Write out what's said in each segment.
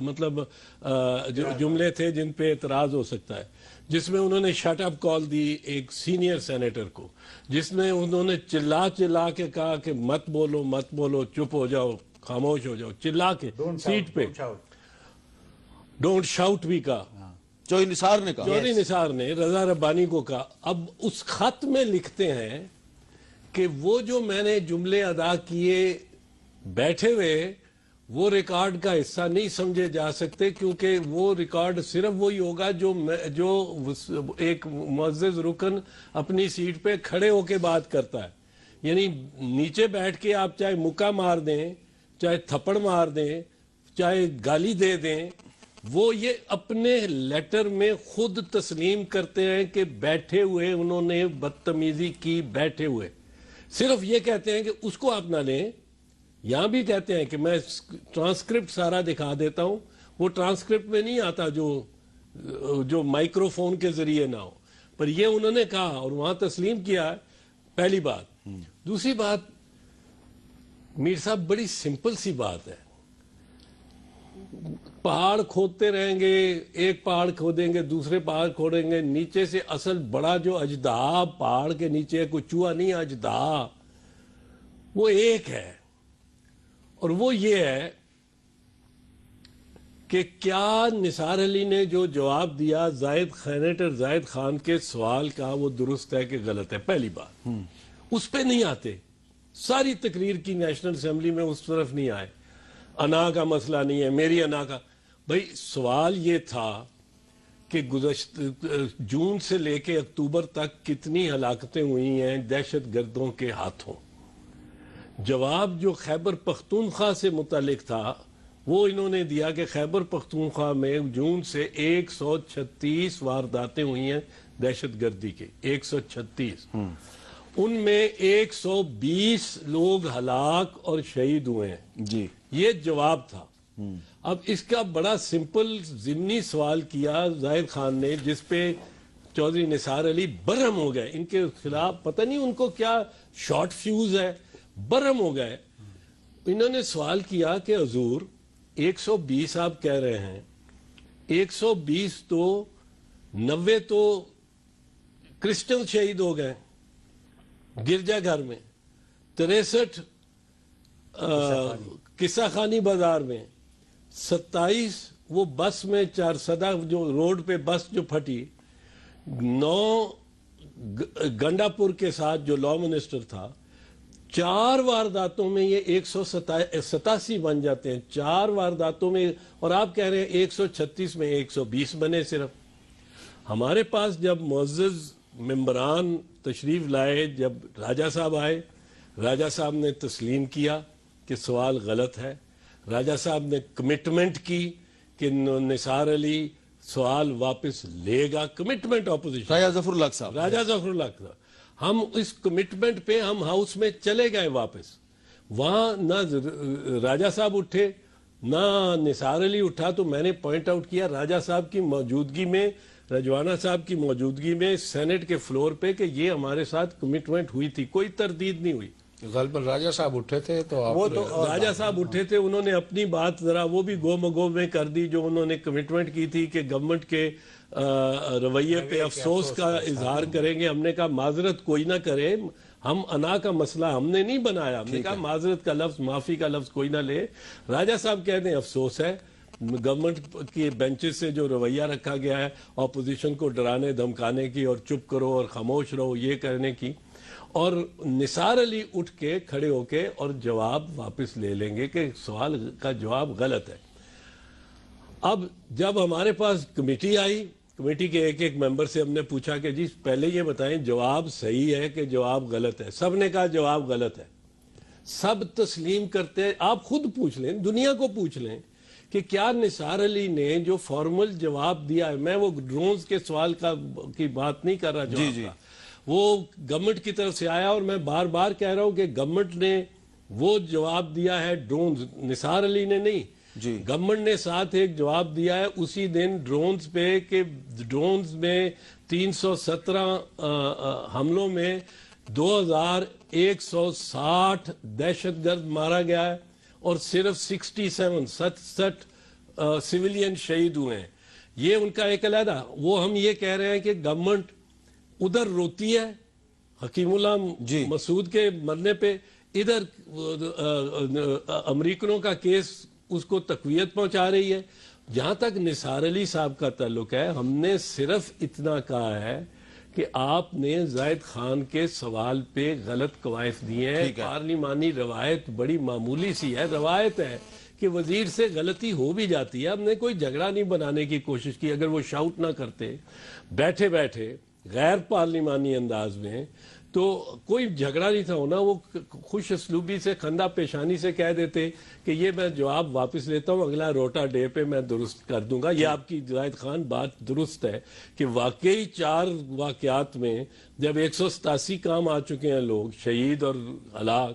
مطلب جملے تھے جن پہ اعتراض ہو سکتا ہے، جس میں انہوں نے شٹ اپ کال دی ایک سینئر سینیٹر کو، جس میں انہوں نے چلا کے کہا کہ مت بولو، چپ ہو جاؤ، خاموش ہو جاؤ، چلا کے سیٹ پہ ڈونٹ شاؤٹ بھی کہا، چوہی نثار نے کہا، چودھری نثار نے رضا ربانی کو کہا۔ اب اس خط میں لکھتے ہیں کہ وہ جو میں نے جملے ادا کیے بیٹھے ہوئے وہ ریکارڈ کا حصہ نہیں سمجھے جا سکتے، کیونکہ وہ ریکارڈ صرف وہی ہوگا جو ایک معزز رکن اپنی سیٹ پہ کھڑے ہو کے بات کرتا ہے۔ یعنی نیچے بیٹھ کے آپ چاہے مکہ مار دیں، چاہے تھپڑ مار دیں، چاہے گالی دے دیں، وہ یہ اپنے لیٹر میں خود تسلیم کرتے ہیں کہ بیٹھے ہوئے انہوں نے بدتمیزی کی، بیٹھے ہوئے۔ صرف یہ کہتے ہیں کہ اس کو آپ نہ لیں، یہاں بھی کہتے ہیں کہ میں ٹرانسکرپٹ سارا دکھا دیتا ہوں، وہ ٹرانسکرپٹ میں نہیں آتا جو مائکرو فون کے ذریعے نہ ہو، پر یہ انہوں نے کہا اور وہاں تسلیم کیا ہے، پہلی بات۔ دوسری بات، میر صاحب بڑی سمپل سی بات ہے، پہاڑ کھودتے رہیں گے، ایک پہاڑ کھودیں گے، دوسرے پہاڑ کھودیں گے، نیچے سے اصل بڑا جو اژدہا پہاڑ کے نیچے کوئی چوہا نہیں، اژدہا وہ ایک ہے، اور وہ یہ ہے کہ کیا نثار علی نے جو جواب دیا سینیٹر زاہد خان کے سوال کا وہ درست ہے کہ غلط ہے، پہلی بات۔ اس پہ نہیں آتے، ساری تقریر کی نیشنل اسمبلی میں اس طرف نہیں آئے، انا کا مسئلہ نہیں ہے، میری انا کا۔ بھائی سوال یہ تھا کہ جون سے لے کے اکتوبر تک کتنی ہلاکتیں ہوئی ہیں دہشت گردوں کے ہاتھوں۔ جواب جو خیبر پختونخوا سے متعلق تھا وہ انہوں نے دیا کہ خیبر پختونخوا میں جون سے 136 وارداتیں ہوئی ہیں دہشت گردی کے، 136۔ ان میں 120 لوگ ہلاک اور شہید ہوئے ہیں۔ جی یہ جواب تھا۔ اب اس کا بڑا سمپل ضمنی سوال کیا زاہد خان نے، جس پہ چودھری نثار علی برہم ہو گئے، ان کے خلاف پتہ نہیں ان کو کیا شارٹ فیوز ہے، برہم ہو گئے۔ انہوں نے سوال کیا کہ حضور 120 آپ کہہ رہے ہیں، 120 تو 90 تو کرسچن شہید ہو گئے گرجا گھر میں، 63 قصہ خانی بازار میں، 27 وہ بس میں 400 جو روڈ پہ بس جو پھٹی، 9 گنڈا پور کے ساتھ جو لا منسٹر تھا، 4 وارداتوں میں یہ 187 بن جاتے ہیں، 4 وارداتوں میں، اور آپ کہہ رہے ہیں 136 میں 120 بنے صرف۔ ہمارے پاس جب معزز ممبران تشریف لائے، جب راجہ صاحب آئے، راجہ صاحب نے تسلیم کیا کہ سوال غلط ہے، راجہ صاحب نے کمٹمنٹ کی کہ نثار علی سوال واپس لے گا، کمٹمنٹ اپوزیشن، راجہ ظفر اللہ صاحب، راجہ ظفر اللہ صاحب۔ ہم اس کمٹمنٹ پہ ہم ہاؤس میں چلے گئے واپس، وہاں نہ راجہ صاحب اٹھے نہ نثار علی اٹھا، تو میں نے پوائنٹ آؤٹ کیا راجہ صاحب کی موجودگی میں، رجوانہ صاحب کی موجودگی میں سینٹ کے فلور پہ کہ یہ ہمارے ساتھ کمٹمنٹ ہوئی تھی، کوئی تردید نہیں ہوئی۔ غالباً راجہ صاحب اٹھے تھے تو راجہ صاحب اٹھے تھے، انہوں نے اپنی بات ذرا وہ بھی گو مگو میں کر دی، جو انہوں نے کمٹمنٹ کی تھی کہ گورنمنٹ کے رویے پہ افسوس کا اظہار کریں گے۔ ہم نے کہا معذرت کوئی نہ کرے، ہم انا کا مسئلہ ہم نے نہیں بنایا، ہم نے کہا معذرت کا لفظ، معافی کا لفظ کوئی نہ لے۔ راجہ صاحب کہتے ہیں افسوس ہے گورنمنٹ کی بینچز سے جو رویہ رکھا گیا ہے اپوزیشن کو ڈرانے دھمکانے کی اور چپ کرو اور خاموش رہو یہ کرنے کی، اور نثار علی اٹھ کے کھڑے ہو کے اور جواب واپس لے لیں گے کہ سوال کا جواب غلط ہے۔ اب جب ہمارے پاس کمیٹی آئی، کمیٹی کے ایک ایک ممبر سے ہم نے پوچھا کہ جی پہلے یہ بتائیں جواب صحیح ہے کہ جواب غلط ہے، سب نے کہا جواب غلط ہے، سب تسلیم کرتے۔ آپ خود پوچھ لیں، دنیا کو پوچھ لیں کہ کیا نثار علی نے جو فارمل جواب دیا ہے، میں وہ ڈرونز کے سوال کی بات نہیں کر رہا، جواب کا وہ گورنمنٹ کی طرف سے آیا، اور میں بار بار کہہ رہا ہوں کہ گورنمنٹ نے وہ جواب دیا ہے ڈرونز، نثار علی نے نہیں، گورنمنٹ نے ساتھ ایک جواب دیا ہے اسی دن ڈرونز پہ کہ ڈرونز میں 317 حملوں میں 2160 دہشت گرد مارا گیا ہے، اور صرف 67 سویلین شہید ہوئے ہیں. یہ ان کا ایک علیحدہ. وہ ہم یہ کہہ رہے ہیں کہ گورنمنٹ ادھر روتی ہے حکیم اللہ مسعود کے مرنے پہ, ادھر امریکنوں کا کیس اس کو تقویت پہنچا رہی ہے. جہاں تک نثار علی صاحب کا تعلق ہے, ہم نے صرف اتنا کہا ہے کہ آپ نے زاہد خان کے سوال پہ غلط قواعد دیے ہیں. پارلیمانی روایت بڑی معمولی سی ہے, روایت ہے کہ وزیر سے غلطی ہو بھی جاتی ہے. ہم نے کوئی جھگڑا نہیں بنانے کی کوشش کی. اگر وہ شاؤٹ نہ کرتے بیٹھے بیٹھے غیر پارلیمانی انداز میں, تو کوئی جھگڑا نہیں تھا ہونا. وہ خوش اسلوبی سے خندہ پیشانی سے کہہ دیتے کہ یہ میں جواب واپس لیتا ہوں, اگلا روٹا ڈے پہ میں درست کر دوں گا. یہ آپ کی زاہد خان بات درست ہے کہ واقعی 4 واقعات میں جب 187 کام آ چکے ہیں لوگ شہید اور ہلاک,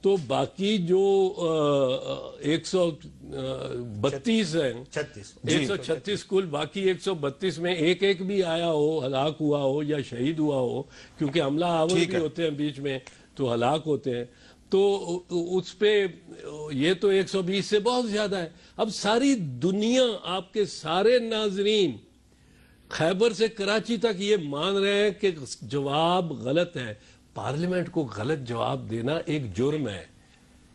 تو باقی جو 132 ہیں 136 کل, باقی 132 میں ایک بھی آیا ہو, ہلاک ہوا ہو یا شہید ہوا ہو, کیونکہ حملہ آور بھی ہوتے ہیں بیچ میں تو ہلاک ہوتے ہیں, تو اس پہ یہ تو 120 سے بہت زیادہ ہے. اب ساری دنیا, آپ کے سارے ناظرین خیبر سے کراچی تک یہ مان رہے ہیں کہ جواب غلط ہے. پارلیمنٹ کو غلط جواب دینا ایک جرم ہے.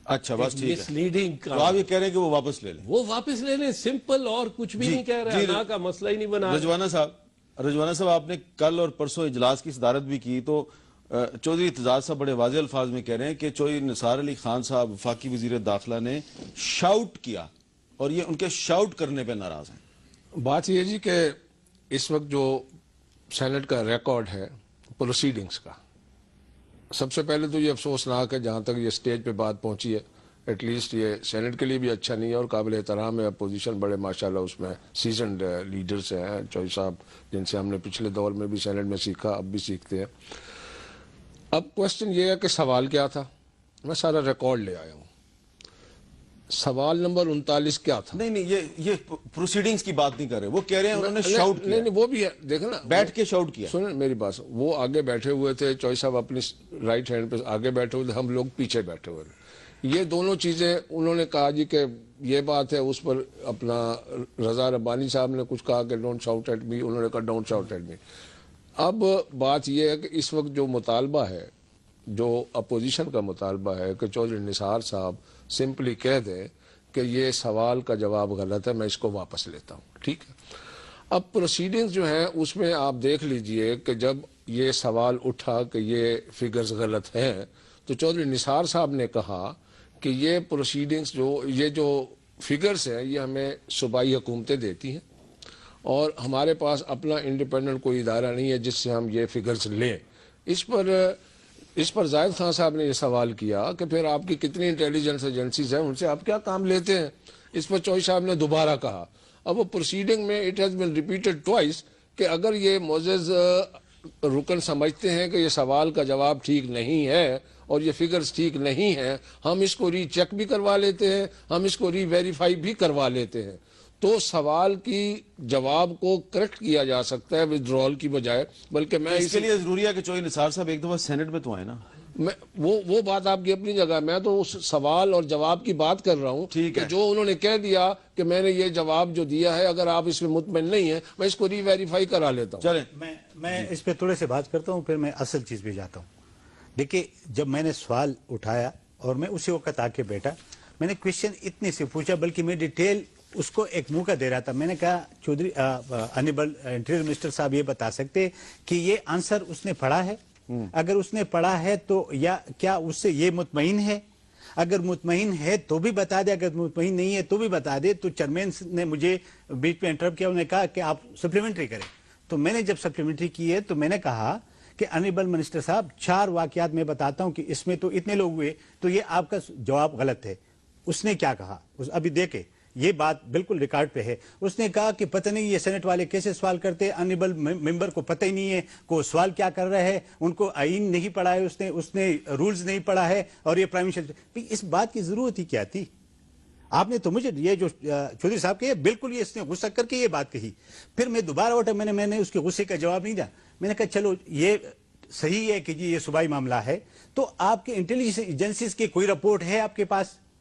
اچھا بس ٹھیک ہے, مس لیڈنگ کا. تو آپ یہ کہہ رہے ہیں کہ وہ واپس لے لیں. وہ واپس لے لیں, سمپل, اور کچھ بھی نہیں کہہ رہے. اللہ کا مسئلہ ہی نہیں بنا. رضوانہ صاحب آپ نے کل اور پرسوں اجلاس کی صدارت بھی کی, تو چودھری اعتزاز صاحب بڑے واضح الفاظ میں کہہ رہے ہیں کہ چودھری نثار علی خان صاحب وفاقی وزیر داخلہ نے شاؤٹ کیا اور یہ ان کے شاؤٹ کرنے پہ ناراض ہیں. بات یہ جی کہ اس وقت جو سینٹ کا ریکارڈ ہے پروسیڈنگز کا, سب سے پہلے تو یہ افسوسناک ہے جہاں تک یہ سٹیج پہ بات پہنچی ہے. ایٹ لیسٹ یہ سینٹ کے لیے بھی اچھا نہیں ہے, اور قابل احترام ہے. اپوزیشن بڑے ماشاءاللہ اس میں سیزنڈ لیڈرز ہیں, چوئی صاحب جن سے ہم نے پچھلے دور میں بھی سینٹ میں سیکھا, اب بھی سیکھتے ہیں. اب کوشچن یہ ہے کہ سوال کیا تھا. میں سارا ریکارڈ لے آیا ہوں. سوال نمبر 39 کیا تھا؟ نہیں یہ پروسیڈنگز کی بات نہیں کر رہے, وہ کہہ رہے ہیں انہوں نے شاؤٹ کیا. نہیں وہ بھی ہے, دیکھیں نا, بیٹھ کے شاؤٹ کیا. سنیں میری بات, وہ آگے بیٹھے ہوئے تھے, چوئی صاحب اپنی رائٹ ہینڈ پہ آگے بیٹھے ہوئے تھے, ہم لوگ پیچھے بیٹھے ہوئے تھے. یہ دونوں چیزیں انہوں نے کہا جی کہ یہ بات ہے. اس پر اپنا رضا ربانی صاحب نے کچھ کہا کہ ڈونٹ شاؤٹ ایٹ می, انہوں نے کہا ڈونٹ شاؤٹ ایٹ می. اب بات یہ ہے کہ اس وقت جو مطالبہ ہے, جو اپوزیشن کا مطالبہ ہے کہ چودھری نثار صاحب سمپلی کہہ دیں کہ یہ سوال کا جواب غلط ہے, میں اس کو واپس لیتا ہوں. ٹھیک ہے. اب پروسیڈنگز جو ہیں اس میں آپ دیکھ لیجئے کہ جب یہ سوال اٹھا کہ یہ فگرز غلط ہیں, تو چودھری نثار صاحب نے کہا کہ یہ پروسیڈنگز یہ جو فگرز ہیں یہ ہمیں صوبائی حکومتیں دیتی ہیں, اور ہمارے پاس اپنا انڈیپینڈنٹ کوئی ادارہ نہیں ہے جس سے ہم یہ فگرز لیں. اس پر زاہد خان صاحب نے یہ سوال کیا کہ پھر آپ کی کتنی انٹیلیجنس ایجنسیز ہیں, ان سے آپ کیا کام لیتے ہیں. اس پر چوئی صاحب نے دوبارہ کہا. اب وہ پروسیڈنگ میں it has been repeated twice کہ اگر یہ معزز رکن سمجھتے ہیں کہ یہ سوال کا جواب ٹھیک نہیں ہے اور یہ فگرز ٹھیک نہیں ہیں, ہم اس کو ری چیک بھی کروا لیتے ہیں, ہم اس کو ری ویریفائی بھی کروا لیتے ہیں. تو سوال کی جواب کو کریکٹ کیا جا سکتا ہے ودرول کی بجائے. بلکہ میں اس کے لیے ضروری ہے کہ چودھری نثار صاحب ایک دفعہ سینٹ میں تو آئے نا. وہ بات آپ کی اپنی جگہ, میں تو اس سوال اور جواب کی بات کر رہا ہوں کہ جو انہوں نے کہہ دیا کہ میں نے یہ جواب جو دیا ہے, اگر آپ اس میں مطمئن نہیں ہیں میں اس کو ری ویریفائی کرا لیتا ہوں. چلیں میں اس پہ تھوڑے سے بات کرتا ہوں, پھر میں اصل چیز پہ جاتا ہوں. دیکھیں, جب میں نے سوال اٹھایا اور میں اسی وقت آ کے بیٹھا, میں نے کوشچن اتنے سے پوچھا, بلکہ میں ڈیٹیل اس کو ایک موقع دے رہا تھا. میں نے کہا چودھری انیبل انٹیریئر منسٹر صاحب یہ بتا سکتے کہ یہ آنسر اس نے پڑھا ہے؟ اگر اس نے پڑھا ہے تو یا کیا اس سے یہ مطمئن ہے؟ اگر مطمئن ہے تو بھی بتا دے, اگر مطمئن نہیں ہے تو بھی بتا دے. تو چیئرمین نے مجھے بیچ میں انٹرپٹ کیا, انہوں نے کہا کہ آپ سپلیمنٹری کریں. تو میں نے جب سپلیمنٹری کی ہے تو میں نے کہا کہ انیبل منسٹر صاحب 4 واقعات میں بتاتا ہوں کہ اس میں تو اتنے لوگ ہوئے, تو یہ آپ کا جواب غلط ہے. اس نے کیا کہا, ابھی دیکھیں, یہ بات بالکل ریکارڈ پہ ہے. اس نے کہا کہ پتہ نہیں یہ سینٹ والے کیسے سوال کرتے, انیبل ممبر کو پتہ ہی نہیں ہے کو سوال کیا کر رہا ہے, ان کو آئین نہیں پڑھا ہے, اس نے رولز نہیں پڑھا ہے, اور یہ پرائم منسٹر. اس بات کی ضرورت ہی کیا تھی؟ آپ نے تو مجھے یہ جو چودھری صاحب کے بالکل یہ اس نے غصہ کر کے یہ بات کہی. پھر میں دوبارہ اٹھا, میں نے اس کے غصے کا جواب نہیں دیا. میں نے کہا چلو یہ صحیح ہے کہ جی یہ صوبائی معاملہ ہے, تو آپ کے انٹیلیجنس ایجنسیز کی کوئی رپورٹ ہے آپ کے پاس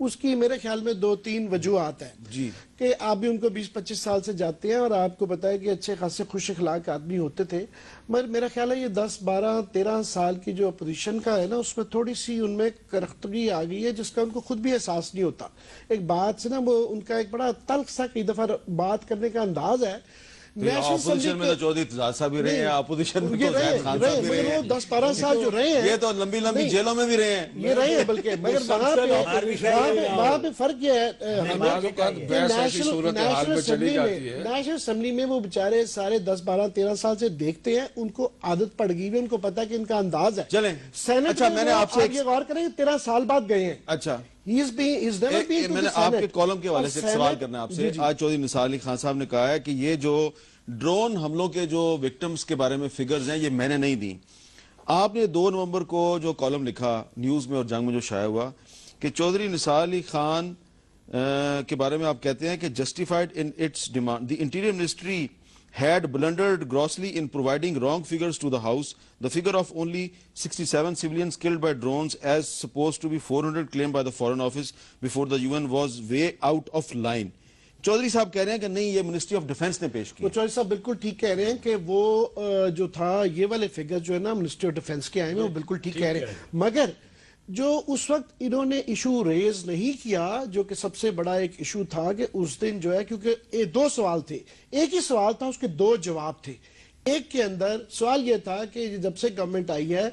اس کی میرے خیال میں 2-3 وجوہات ہیں جی کہ آپ بھی ان کو 20-25 سال سے جاتے ہیں اور آپ کو پتا ہے کہ اچھے خاصے خوش اخلاق آدمی ہوتے تھے، مگر میرا خیال ہے یہ 10-12-13 سال کی جو اپوزیشن کا ہے نا، اس میں تھوڑی سی ان میں کرختگی آ گئی ہے جس کا ان کو خود بھی احساس نہیں ہوتا. ایک بات سے نا وہ ان کا ایک بڑا تلخ سا کئی دفعہ بات کرنے کا انداز ہے. اپوزیشن میں تو چودھری اعتزاز صاحب بھی رہے ہیں، اپوزیشن میں تو زاہد خان صاحب بھی رہے ہیں، 10-12 سال جو رہے ہیں یہ تو لمبی لمبی جیلوں میں بھی رہے ہیں. یہ رہے ہیں بلکہ مگر وہاں پہ فرق یہ ہے بعض اوقات بحث ایسی صورت حال میں چلی جاتی ہے. نیشنل اسمبلی میں وہ بیچارے سارے 10-12-13 سال سے دیکھتے ہیں، ان کو عادت پڑ گئی ہے، ان کو پتا ہے کہ ان کا انداز ہے. چلیں سینٹ اچھا میں نے آپ سے یہ غور کریں 13 سال بعد گئے ہیں. اچھا میں نے آپ کے کالم کے حوالے سے ایک سوال کرنا ہے آپ سے. آج چودھری نثار علی خان صاحب نے کہا ہے کہ یہ جو ڈرون حملوں کے جو وکٹمز کے بارے میں فگرز ہیں یہ میں نے نہیں دی. آپ نے 2 نومبر کو جو کالم لکھا نیوز میں اور جنگ میں جو شائع ہوا کہ چودھری نثار علی خان کے بارے میں آپ کہتے ہیں کہ justified in its demand the interior ministry had blundered grossly in providing wrong figures to the House. The figure of only 67 civilians killed by drones as supposed to be 400 claimed by the Foreign Office before the UN was way out of line. Chaudhry صاحب کہہ رہے ہیں کہ نہیں یہ ministry of defence نے پیش کی. وہ چودھری صاحب بالکل ٹھیک کہہ رہے ہیں کہ وہ جو تھا یہ والے فگر جو ہے نا منسٹری آف ڈیفنس کے آئے ہیں وہ بالکل ٹھیک کہہ رہے ہیں، مگر جو اس وقت انہوں نے ایشو ریز نہیں کیا جو کہ سب سے بڑا ایک ایشو تھا کہ اس دن جو ہے کیونکہ 2 سوال تھے، ایک ہی سوال تھا اس کے 2 جواب تھے. ایک کے اندر سوال یہ تھا کہ جب سے گورنمنٹ آئی ہے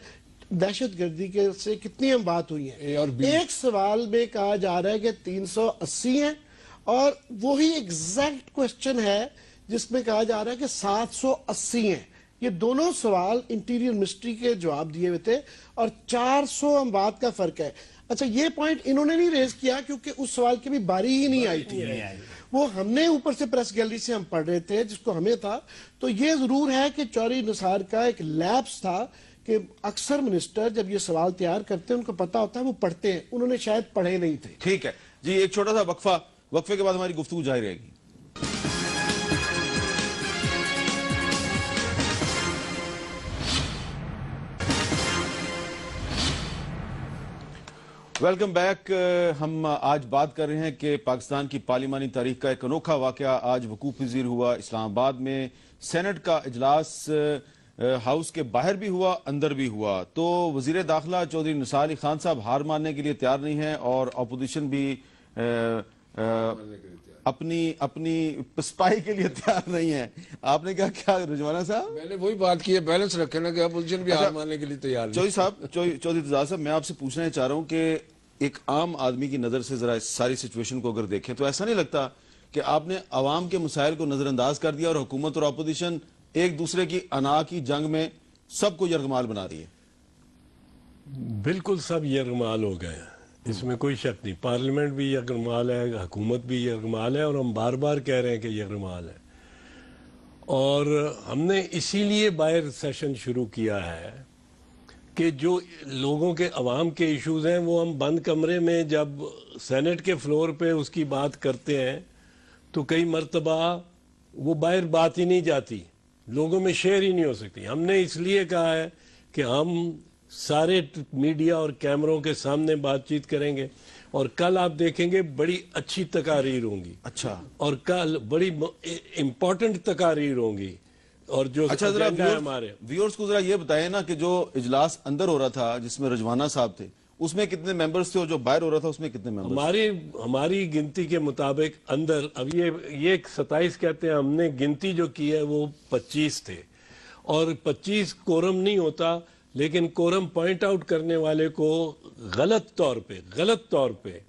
دہشت گردی کے سے کتنی بات ہوئی ہیں. ایک سوال میں کہا جا رہا ہے کہ 380 ہیں اور وہی ایگزیکٹ کوسچن ہے جس میں کہا جا رہا ہے کہ 780 ہیں. یہ دونوں سوال انٹیریئر منسٹری کے جواب دیے ہوئے تھے اور 400 اموات کا فرق ہے. اچھا یہ پوائنٹ انہوں نے نہیں ریز کیا کیونکہ اس سوال کی بھی باری ہی نہیں آئی تھی. وہ ہم نے اوپر سے پریس گیلری سے ہم پڑھ رہے تھے جس کو ہمیں تھا. تو یہ ضرور ہے کہ چودھری نثار کا ایک لیپس تھا کہ اکثر منسٹر جب یہ سوال تیار کرتے ہیں ان کو پتا ہوتا ہے وہ پڑھتے ہیں، انہوں نے شاید پڑھے نہیں تھے. ٹھیک ہے جی، ایک چھوٹا سا وقفے کے بعد ہماری گفتگو جاری رہے گی. Welcome back. ہم آج بات کر رہے ہیں کہ پاکستان کی پارلیمانی تاریخ کا ایک انوکھا واقعہ آج وقوع پذیر ہوا. اسلام آباد میں سینٹ کا اجلاس ہاؤس کے باہر بھی ہوا، اندر بھی ہوا. تو وزیر داخلہ چودھری نثار علی خان صاحب ہار ماننے کے لیے تیار نہیں ہیں اور اپوزیشن بھی اپنی پسپائی کے لیے تیار نہیں ہے. آپ نے کیا رجوانا صاحب؟ میں نے وہی بات کی ہے، بیلنس رکھے نا کہ اپوزیشن بھی ہار ماننے کے لیے تیار نہیں. چودھری اعتزاز صاحب میں آپ سے پوچھنا چاہ رہا ہوں کہ ایک عام آدمی کی نظر سے ذرا اس ساری سچویشن کو اگر دیکھیں تو ایسا نہیں لگتا کہ آپ نے عوام کے مسائل کو نظر انداز کر دیا اور حکومت اور اپوزیشن ایک دوسرے کی انا کی جنگ میں سب کو یرغمال بنا رہی ہے؟ بالکل سب یرغمال ہو گئے ہیں، اس میں کوئی شک نہیں. پارلیمنٹ بھی یرغمال ہے، حکومت بھی یرغمال ہے اور ہم بار بار کہہ رہے ہیں کہ یرغمال ہے. اور ہم نے اسی لیے باہر سیشن شروع کیا ہے کہ جو لوگوں کے عوام کے ایشوز ہیں وہ ہم بند کمرے میں جب سینٹ کے فلور پہ اس کی بات کرتے ہیں تو کئی مرتبہ وہ باہر بات ہی نہیں جاتی، لوگوں میں شیئر ہی نہیں ہو سکتی. ہم نے اس لیے کہا ہے کہ ہم سارے میڈیا اور کیمروں کے سامنے بات چیت کریں گے اور کل آپ دیکھیں گے بڑی اچھی تقاریر ہوں گی. اچھا. اور کل بڑی امپورٹنٹ تقاریر ہوں گی. اور جو ہمارے ویورز کو ذرا یہ بتائیں نا کہ جو اجلاس اندر ہو رہا تھا جس میں رجوانا صاحب تھے اس میں کتنے ممبرز تھے اور جو باہر ہو رہا تھا اس میں کتنے ممبرز؟ ہماری گنتی کے مطابق اندر اب یہ 27 کہتے ہیں، ہم نے گنتی جو کی ہے وہ 25 تھے. اور 25 کورم نہیں ہوتا، لیکن کورم پوائنٹ آؤٹ کرنے والے کو غلط طور پہ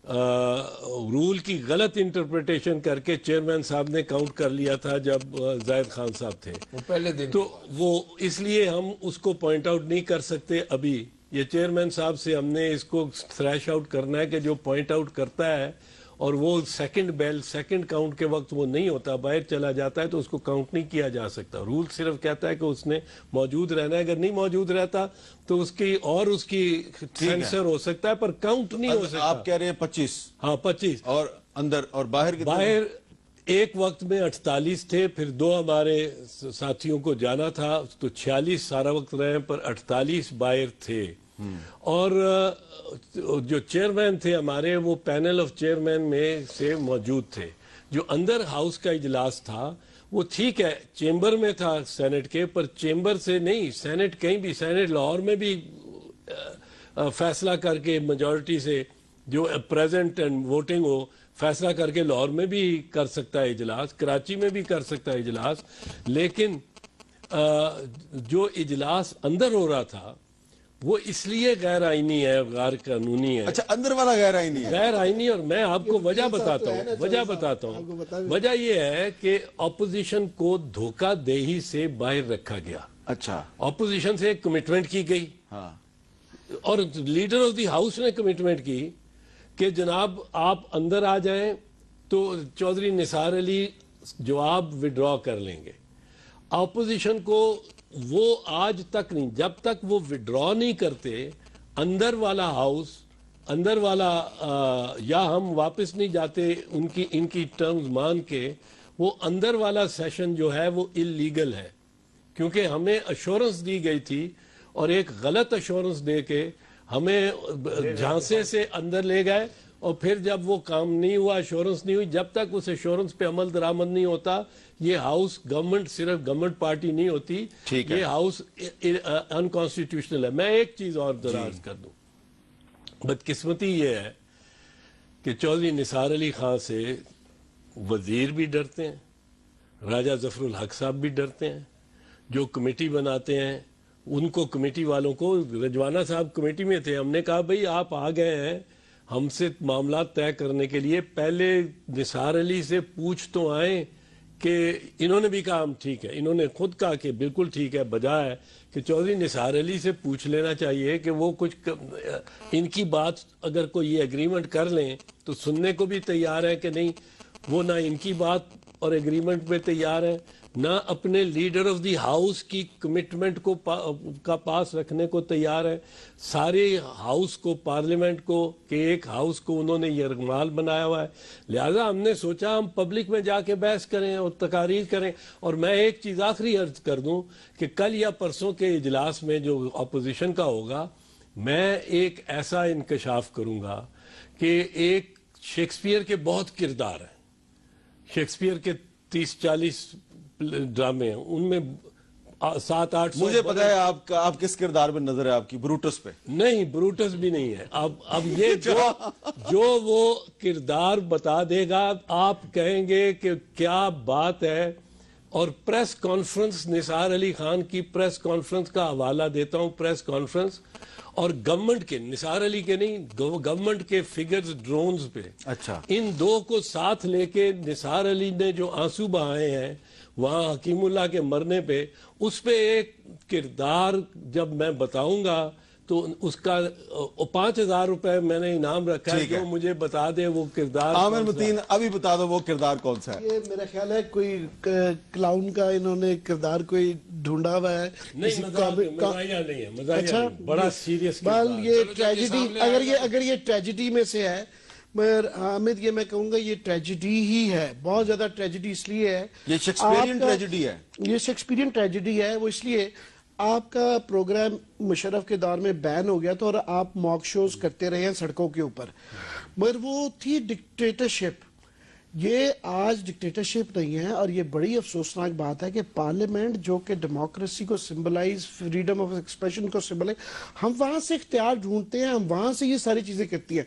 رول کی غلط انٹرپریٹیشن کر کے چیئرمین صاحب نے کاؤنٹ کر لیا تھا جب زاہد خان صاحب تھے پہلے دن. تو وہ اس لیے ہم اس کو پوائنٹ آؤٹ نہیں کر سکتے ابھی. یہ چیئرمین صاحب سے ہم نے اس کو تھریش آؤٹ کرنا ہے کہ جو پوائنٹ آؤٹ کرتا ہے اور وہ سیکنڈ کاؤنٹ کے وقت وہ نہیں ہوتا، باہر چلا جاتا ہے تو اس کو کاؤنٹ نہیں کیا جا سکتا. رول صرف کہتا ہے کہ اس نے موجود رہنا ہے، اگر نہیں موجود رہتا تو اس کی سینسر ہو سکتا ہے پر کاؤنٹ نہیں ہو سکتا. آپ کہہ رہے ہیں 25؟ ہاں 25. اور اندر اور باہر ایک وقت میں 48 تھے، پھر 2 ہمارے ساتھیوں کو جانا تھا تو 46 سارا وقت رہے پر 48 باہر تھے. اور جو چیئرمین تھے ہمارے وہ پینل آف چیئرمین میں سے موجود تھے. جو اندر ہاؤس کا اجلاس تھا وہ ٹھیک ہے چیمبر میں تھا سینٹ کے, پر چیمبر سے نہیں, سینٹ کہیں بھی, سینٹ لاہور میں بھی فیصلہ کر کے میجورٹی سے جو پریزنٹ اینڈ ووٹنگ ہو فیصلہ کر کے لاہور میں بھی کر سکتا ہے اجلاس, کراچی میں بھی کر سکتا ہے اجلاس. لیکن جو اجلاس اندر ہو رہا تھا وہ اس لیے غیر آئینی ہے, غیر قانونی ہے. اچھا اندر والا غیر آئینی ہے, غیر آئینی. اور میں آپ کو وجہ بتاتا ہوں. وجہ یہ ہے کہ اپوزیشن کو دھوکہ دہی سے باہر رکھا گیا. اچھا اپوزیشن سے ایک کمٹمنٹ کی گئی اور لیڈر آف دی ہاؤس نے کمٹمنٹ کی کہ جناب آپ اندر آ جائیں تو چودھری نثار علی جواب وڈرا کر لیں گے. اپوزیشن کو وہ آج تک نہیں, جب تک وہ وڈرا نہیں کرتے اندر والا ہاؤس, اندر والا یا ہم واپس نہیں جاتے ان کی ٹرمز مان کے, وہ اندر والا سیشن جو ہے وہ اللیگل ہے. کیونکہ ہمیں ایشورنس دی گئی تھی اور ایک غلط ایشورنس دے کے ہمیں جھانسے سے اندر لے گئے, اور پھر جب وہ کام نہیں ہوا, ایشورنس نہیں ہوئی, جب تک اس ایشورنس پہ عمل درآمد نہیں ہوتا یہ ہاؤس گورنمنٹ صرف گورنمنٹ پارٹی نہیں ہوتی, یہ ہاؤس انکانسٹیٹیوشنل ہے. میں ایک چیز اور دراز کر دوں, بدقسمتی یہ ہے کہ چودھری نثار علی خان سے وزیر بھی ڈرتے ہیں, راجہ ظفر الحق صاحب بھی ڈرتے ہیں, جو کمیٹی بناتے ہیں ان کو, کمیٹی والوں کو, رجوانہ صاحب کمیٹی میں تھے, ہم نے کہا بھئی آپ آ گئے ہیں ہم سے معاملات طے کرنے کے لیے, پہلے نثار علی سے پوچھ تو آئیں. کہ انہوں نے بھی کہا ہم ٹھیک ہے, انہوں نے خود کہا کہ بالکل ٹھیک ہے, بجائے کہ چودھری نثار علی سے پوچھ لینا چاہیے کہ وہ کچھ ان کی بات اگر کوئی یہ ایگریمنٹ کر لیں تو سننے کو بھی تیار ہے کہ نہیں. وہ نہ ان کی بات اور ایگریمنٹ پہ تیار ہے, نہ اپنے لیڈر آف دی ہاؤس کی کمٹمنٹ کو کا پاس رکھنے کو تیار ہے. سارے ہاؤس کو, پارلیمنٹ کو, کہ ایک ہاؤس کو انہوں نے یرغمال بنایا ہوا ہے. لہذا ہم نے سوچا ہم پبلک میں جا کے بحث کریں اور تقاریر کریں. اور میں ایک چیز آخری عرض کر دوں کہ کل یا پرسوں کے اجلاس میں جو اپوزیشن کا ہوگا, میں ایک ایسا انکشاف کروں گا کہ ایک شیکسپیئر کے بہت کردار ہیں, شیکسپیئر کے 30-40 ڈرامے ہیں, ان میں 700-800. مجھے پتا ہے آپ کس کردار پہ نظر ہے آپ کی, بروٹس پہ نہیں, بروٹس بھی نہیں ہے. اب یہ جو وہ کردار بتا دے گا آپ کہیں گے کہ کیا بات ہے. اور پریس کانفرنس, نثار علی خان کی پریس کانفرنس کا حوالہ دیتا ہوں, پریس کانفرنس, اور گورنمنٹ کے, نثار علی کے نہیں, گورنمنٹ کے فگرز ڈرونز پہ. اچھا, ان دو کو ساتھ لے کے نثار علی نے جو آنسو بہائے ہیں وہاں حکیم اللہ کے مرنے پہ, اس پہ ایک کردار جب میں بتاؤں گا تو اس کا 5,000 روپے میں نے انعام رکھا ہے, جو مجھے بتا دے وہ کردار. عامر متین ابھی بتا دو وہ کردار کون سا ہے. یہ میرا خیال ہے کوئی کلاؤن کا انہوں نے کردار کوئی ڈھونڈا ہوا ہے. نہیں, مزاحیہ نہیں ہے, مزاحیہ بڑا سیریس. یہ ٹریجڈی, اگر یہ ٹریجڈی میں سے ہے, مگر حامد یہ میں کہوں گا یہ ٹریجڈی ہی ہے, بہت زیادہ ٹریجڈی. اس لیے ہے یہ شیکسپیرین ٹریجڈی ہے, یہ شیکسپیرین ٹریجڈی ہے. وہ اس لیے آپ کا پروگرام مشرف کے دور میں بین ہو گیا تھا اور آپ موک شوز کرتے رہے ہیں سڑکوں کے اوپر, مگر وہ تھی ڈکٹیٹرشپ. یہ آج ڈکٹیٹرشپ نہیں ہے, اور یہ بڑی افسوسناک بات ہے کہ پارلیمنٹ جو کہ ڈیموکریسی کو سمبلائز, فریڈم آف ایکسپریشن کو سمبلائز, ہم وہاں سے اختیار ڈھونڈتے ہیں, ہم وہاں سے یہ ساری چیزیں کرتی ہیں.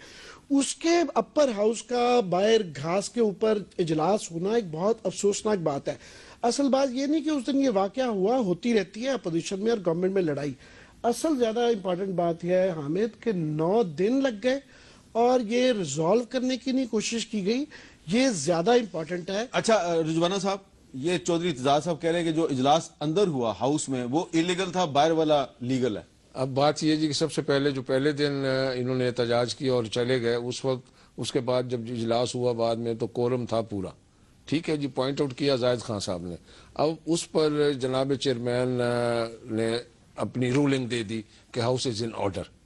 اس کے اپر ہاؤس کا باہر گھاس کے اوپر اجلاس ہونا ایک بہت افسوسناک بات ہے. اصل بات یہ نہیں کہ اس دن یہ واقعہ ہوا, ہوتی رہتی ہے اپوزیشن میں اور گورنمنٹ میں لڑائی. اصل زیادہ امپورٹنٹ بات یہ ہے حامد کہ 9 دن لگ گئے اور یہ ریزالو کرنے کی نہیں کوشش کی گئی, یہ زیادہ امپورٹنٹ ہے. اچھا رجوانہ صاحب, یہ چودھری اعتزاز صاحب کہہ رہے ہیں کہ جو اجلاس اندر ہوا ہاؤس میں وہ ایلیگل تھا, باہر والا لیگل ہے. اب بات یہ جی کہ سب سے پہلے جو پہلے دن انہوں نے احتجاج کیا اور چلے گئے, اس وقت اس کے بعد جب اجلاس ہوا بعد میں تو کورم تھا پورا, ٹھیک ہے جی, پوائنٹ آؤٹ کیا زاہد خان صاحب نے. اب اس پر جناب چیئرمین نے اپنی رولنگ دے دی کہ ہاؤس از ان آرڈر,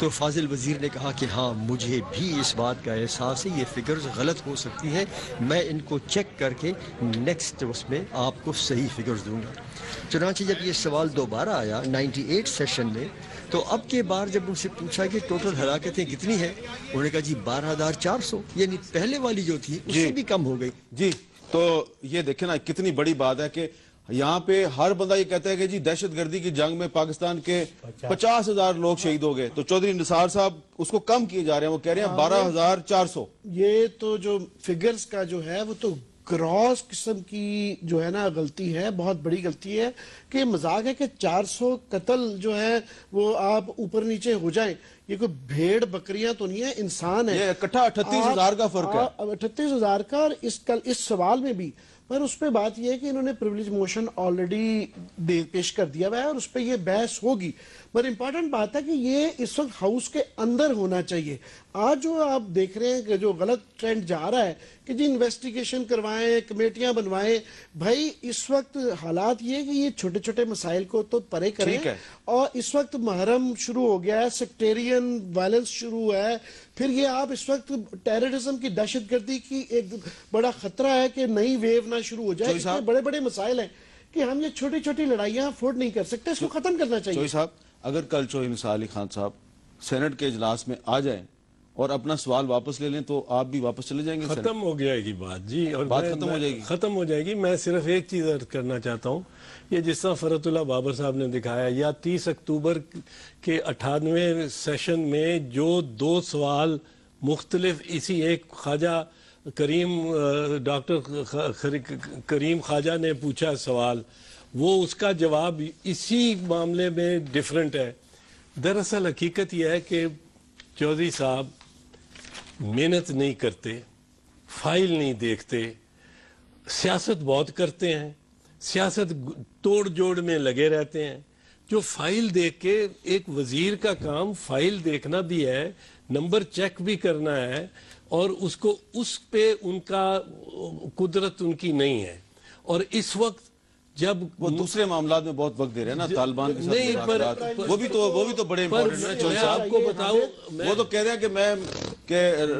تو فاضل وزیر نے کہا کہ ہاں مجھے بھی اس بات کا احساس ہے، یہ فگرز غلط ہو سکتی ہیں، میں ان کو چیک کر کے نیکسٹ اس میں آپ کو صحیح فگرز دوں گا۔ چنانچہ جب یہ سوال دوبارہ آیا 98 سیشن میں، تو اب کے بار جب ان سے پوچھا کہ ٹوٹل ہلاکتیں کتنی ہیں، انہوں نے کہا جی 12,400، یعنی پہلے والی جو تھی اس سے بھی کم ہو گئی۔ جی تو یہ دیکھیں نا کتنی بڑی بات ہے کہ یہاں پہ ہر بندہ یہ کہتا ہے کہ جی دہشت گردی کی جنگ میں پاکستان کے 50,000 لوگ شہید ہو گئے، تو چودھری نثار صاحب اس کو کم کیے جا رہے ہیں، وہ کہہ رہے ہیں 12,400۔ یہ تو جو فگرز کا جو ہے وہ تو گراس قسم کی جو ہے نا غلطی ہے، بہت بڑی غلطی ہے کہ یہ مذاق ہے کہ 400 قتل جو ہے وہ آپ اوپر نیچے ہو جائیں، یہ کوئی بھیڑ بکریاں تو نہیں ہے، انسان ہے۔ یہ اکٹھا 38,000 کا فرق ہے، 38,000 کا، اور اس سوال میں بھی پر اس پہ بات یہ ہے کہ انہوں نے پریویلیج موشن آلریڈی پیش کر دیا ہوا ہے اور اس پہ یہ بحث ہوگی، پر امپورٹنٹ بات ہے کہ یہ اس وقت ہاؤس کے اندر ہونا چاہیے۔ آج جو آپ دیکھ رہے ہیں کہ جو غلط ٹرینڈ جا رہا ہے کہ جی انویسٹیگیشن کروائیں، کمیٹیاں بنوائیں، بھائی اس وقت حالات یہ ہے کہ یہ چھوٹے چھوٹے مسائل کو تو پرے کریں، اور اس وقت محرم شروع ہو گیا ہے، سیکٹیرین وائلنس شروع ہے، پھر یہ آپ اس وقت ٹیررزم کی دہشت گردی کی ایک بڑا خطرہ ہے کہ نئی ویو نہ شروع ہو جائے، اتنے بڑے بڑے مسائل ہیں کہ ہم یہ چھوٹی چھوٹی لڑائیاں افورڈ نہیں کر سکتے، اس کو ختم کرنا چاہیے۔ چوہی صاحب اگر کل چوہی نثار علی خان صاحب سینٹ کے اجلاس میں آ جائیں اور اپنا سوال واپس لے لیں تو آپ بھی واپس چلے جائیں گے؟ ختم ہو جائے گی بات جی، اور بات ختم ہو جائے گی، ختم ہو جائے گی۔ میں صرف ایک چیز عرض کرنا چاہتا ہوں، یہ جس طرح فرت اللہ بابر صاحب نے دکھایا، یا 30 اکتوبر کے 98 سیشن میں جو 2 سوال مختلف اسی ایک خواجہ ڈاکٹر کریم خواجہ نے پوچھا سوال، وہ اس کا جواب اسی معاملے میں ڈیفرنٹ ہے۔ دراصل حقیقت یہ ہے کہ چودھری صاحب محنت نہیں کرتے، فائل نہیں دیکھتے، سیاست بہت کرتے ہیں، سیاست توڑ جوڑ میں لگے رہتے ہیں۔ جو فائل دیکھ کے، ایک وزیر کا کام فائل دیکھنا بھی ہے، نمبر چیک بھی کرنا ہے، اور اس پہ ان کا قدرت ان کی نہیں ہے۔ اور اس وقت جب وہ دوسرے معاملات میں بہت وقت دے رہے ہیں نا، طالبان کے ساتھ مذاکرات، وہ بھی تو بڑے امپورٹنٹ ہیں۔ میں آپ کو بتاؤں، وہ تو کہہ رہے ہیں کہ میں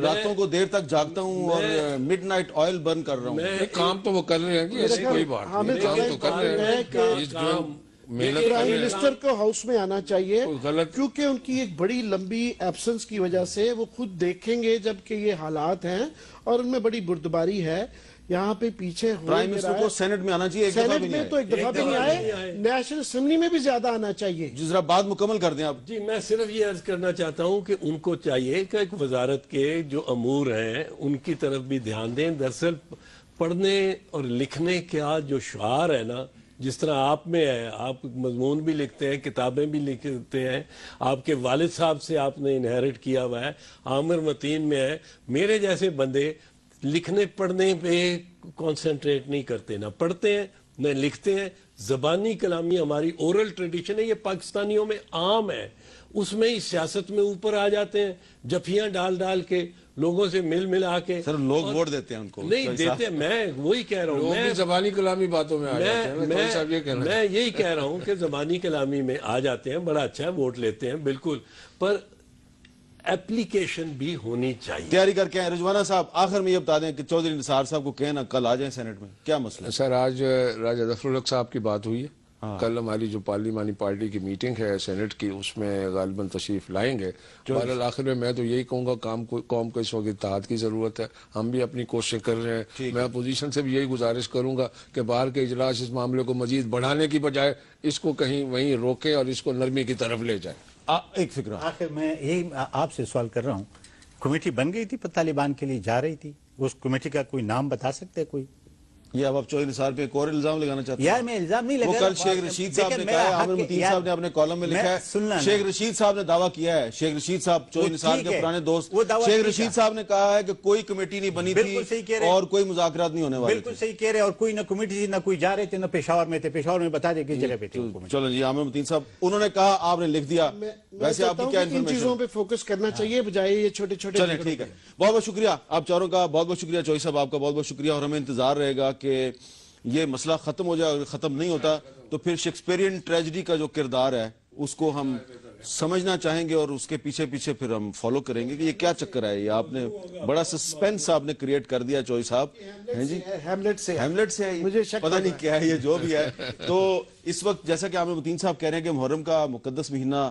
راتوں کو دیر تک جاگتا ہوں اور مڈ نائٹ آئل برن کر رہا ہوں۔ کام تو وہ کر رہے ہیں کہ ایسی کوئی بات نہیں، کام تو کر رہے ہیں، پرائم منسٹر کو ہاؤس میں آنا چاہیے، کیونکہ ان کی ایک بڑی لمبی ایبسنس کی وجہ سے وہ خود دیکھیں گے جب کہ یہ حالات ہیں اور ان میں بڑی بردباری ہے۔ یہاں پہ پیچھے پرائم منسٹر کو سینٹ میں آنا چاہیے، ایک دفعہ بھی نہیں آئے، تو ایک دفعہ بھی نہیں آئے، نیشنل اسمبلی میں بھی زیادہ آنا چاہیے۔ جس طرح بات مکمل کر دیں آپ۔ جی میں صرف یہ عرض کرنا چاہتا ہوں کہ ان کو چاہیے کہ ایک وزارت کے جو امور ہیں ان کی طرف بھی دھیان دیں۔ دراصل پڑھنے اور لکھنے کا جو شعار ہے نا، جس طرح آپ میں ہے، آپ مضمون بھی لکھتے ہیں، کتابیں بھی لکھتے ہیں، آپ کے والد صاحب سے آپ نے انہیرٹ کیا ہوا ہے، عامر متین میں ہے، میرے جیسے بندے لکھنے پڑھنے پہ کانسنٹریٹ نہیں کرتے، نہ پڑھتے ہیں نہ لکھتے ہیں۔ زبانی کلامی ہماری اورل ٹریڈیشن ہے، یہ پاکستانیوں میں عام ہے، اس میں ہی سیاست میں اوپر آ جاتے ہیں، جفیاں ڈال کے لوگوں سے ملا کے۔ سر لوگ ووٹ دیتے ہیں ان کو؟ نہیں دیتے، میں وہی کہہ رہا ہوں، میں زبانی کلامی باتوں میں آ جاتے ہیں۔ میں یہی کہہ رہا ہوں کہ زبانی کلامی میں آ جاتے ہیں، بڑا اچھا ہے، ووٹ لیتے ہیں بالکل، پر اپلیکیشن بھی ہونی چاہیے۔ تیاری کر کے آئے رجوانہ صاحب، آخر میں یہ بتا دیں کہ چودھری نثار صاحب کو کہنا کل آ جائیں سینٹ میں، کیا مسئلہ ہے؟ سر آج راجہ ظفر الحق صاحب کی بات ہوئی ہے، کل ہماری جو پارلیمانی پارٹی کی میٹنگ ہے سینٹ کی، اس میں غالباً تشریف لائیں گے۔ بہرحال آخر میں تو یہی کہوں گا، قوم کو اس وقت اتحاد کی ضرورت ہے، ہم بھی اپنی کوششیں کر رہے ہیں۔ میں اپوزیشن سے بھی یہی گزارش کروں گا کہ باہر کے اجلاس اس معاملے کو مزید بڑھانے کی بجائے اس کو کہیں وہیں روکیں اور اس کو نرمی کی طرف لے جائیں۔ ایک فکرہ آخر میں یہی آپ سے سوال کر رہا ہوں، کمیٹی بن گئی تھی طالبان کے لیے جا رہی تھی، اس کمیٹی کا کوئی نام بتا سکتے کوئی؟ یہ اب آپ چودھری نثار پہ ایک اور الزام لگانا چاہتے ہیں؟ یار میں الزام نہیں لگا وہ کل شیخ رشید صاحب نے کہا ہے، عامر متین صاحب نے اپنے کالم میں لکھا ہے، شیخ رشید صاحب نے دعویٰ کیا ہے، شیخ رشید صاحب چودھری نثار کے پرانے دوست، شیخ رشید صاحب نے کہا ہے کہ کوئی کمیٹی نہیں بنی تھی اور کوئی مذاکرات نہیں ہونے والے تھے۔ بالکل صحیح کہہ رہے، اور کوئی نہ کمیٹی تھی نہ کوئی جا رہے تھے، نہ پشاور میں تھے، پشاور میں بتا دیں کس جگہ پہ تھے۔ چلو جی عامر متین صاحب، انہوں نے کہا، آپ نے لکھ دیا، ویسے آپ کی کیا ان چیزوں پہ فوکس کرنا چاہیے بجائے یہ چھوٹے چھوٹے۔ چلیں ٹھیک ہے، بہت بہت شکریہ آپ چاروں کا، بہت بہت شکریہ چوہی صاحب آپ کا، بہت بہت شکریہ، اور ہمیں انتظار رہے گا کہ یہ مسئلہ ختم ہو جائے، اگر ختم نہیں ہوتا تو پھر شیکسپیرین ٹریجڈی کا جو کردار ہے اس کو ہم سمجھنا چاہیں گے اور اس کے پیچھے پیچھے پھر ہم فالو کریں گے کہ یہ کیا چکر ہے. یہ آپ نے بڑا سسپینس آپ نے کریٹ کر دیا چوئی صاحب. ہیں جی ہیملیٹ سے مجھے پتہ نہیں کیا ہے یہ جو بھی ہے. تو اس وقت جیسا کہ عامر متین صاحب کہہ رہے ہیں کہ محرم کا مقدس مہینہ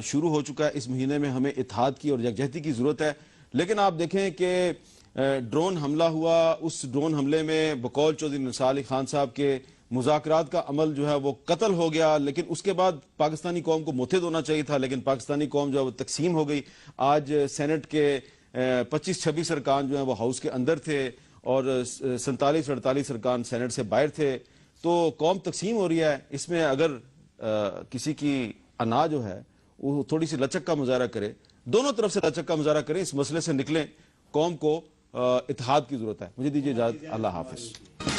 شروع ہو چکا ہے. اس مہینے میں ہمیں اتحاد کی اور یکجہتی کی ضرورت ہے. لیکن آپ دیکھیں کہ ڈرون حملہ ہوا, اس ڈرون حملے میں بقول چودھری نثار علی خان صاحب کے مذاکرات کا عمل جو ہے وہ قتل ہو گیا. لیکن اس کے بعد پاکستانی قوم کو متحد ہونا چاہیے تھا, لیکن پاکستانی قوم جو ہے وہ تقسیم ہو گئی. آج سینٹ کے 25-26 ارکان جو ہیں وہ ہاؤس کے اندر تھے اور 47-48 ارکان سینٹ سے باہر تھے. تو قوم تقسیم ہو رہی ہے. اس میں اگر کسی کی انا جو ہے وہ تھوڑی سی لچک کا مظاہرہ کرے, دونوں طرف سے لچک کا مظاہرہ کریں, اس مسئلے سے نکلیں. قوم کو اتحاد کی ضرورت ہے. مجھے دیجیے اجازت. اللہ حافظ.